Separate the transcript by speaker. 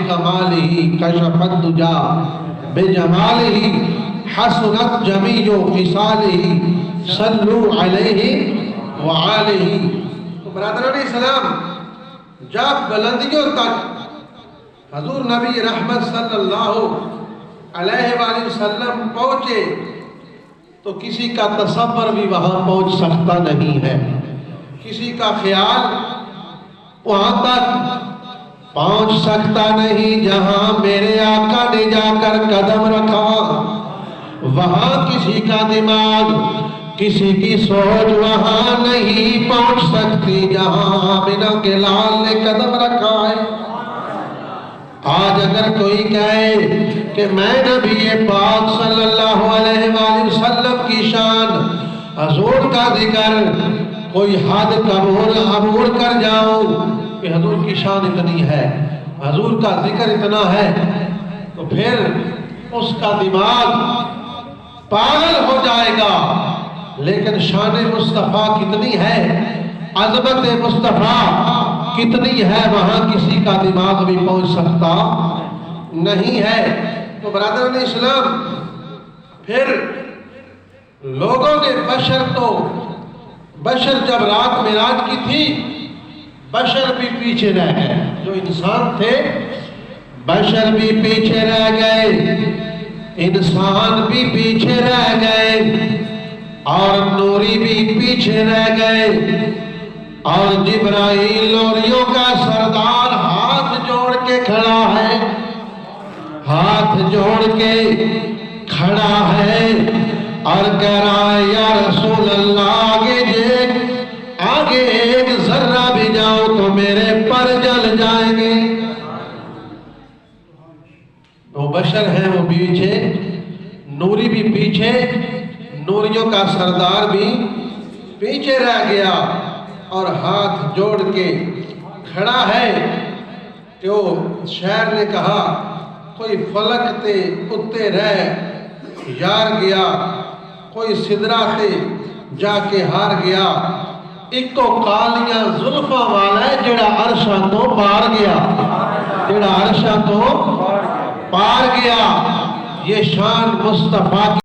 Speaker 1: بکمالہ کشف الدجا بجمالہ حسنت جمیع خصالہ صلو علیہ وآلہ۔ تو برادران اسلام، جب بلندیوں تک حضور نبی رحمت صلی اللہ علیہ وآلہ وسلم پہنچے تو کسی کا تصور بھی وہاں پہنچ سکتا نہیں ہے، کسی کا خیال وہاں تک پہنچ سکتا نہیں جہاں میرے آقا نے جا کر قدم رکھا۔ وہاں کسی کا دماغ، کسی کی سوچ وہاں نہیں پہنچ سکتی جہاں آمنہ کے لال نے قدم رکھا ہے۔ آج اگر کوئی کہے کہ میں نبی پاک صلی اللہ علیہ وآلہ وسلم کی شان، حضور کا ذکر کوئی حد عبور کر جاؤں کہ حضور کی شان اتنی ہے، حضور کا ذکر اتنا ہے، تو پھر اس کا دماغ پاگل ہو جائے گا۔ لیکن شان مصطفیٰ کتنی ہے، عظمت مصطفیٰ کتنی ہے، وہاں کسی کا دماغ بھی پہنچ سکتا نہیں ہے۔ تو برادران اسلام، پھر لوگوں نے بشر جب رات معراج کی تھی، بشر بھی پیچھے رہ گئے، جو انسان تھے بشر بھی پیچھے رہ گئے، انسان بھی پیچھے رہ گئے، اور نوری بھی پیچھے رہ گئے، اور جبرائیل نوریوں کا سردار ہاتھ جوڑ کے کھڑا ہے، ہاتھ جوڑ کے کھڑا ہے اور کہہ رہا ہے یا رسول اللہ آگے ایک ذرہ بھی جاؤ تو میرے پر جل جائیں گے۔ وہ بشر ہیں، وہ پیچھے، نوری بھی پیچھے، نوریوں کا سردار بھی پیچھے رہ گیا اور ہاتھ جوڑ کے کھڑا ہے۔ کہ وہ شاعر نے کہا کوئی فلک تے اتے رہ یار گیا، کوئی سدرہ تے جا کے ہار گیا، ایک کو کالیاں زلفاں والا ہے جڑا عرشاں تو پار گیا، جڑا عرشاں تو پار گیا۔ یہ شان مصطفیٰ کی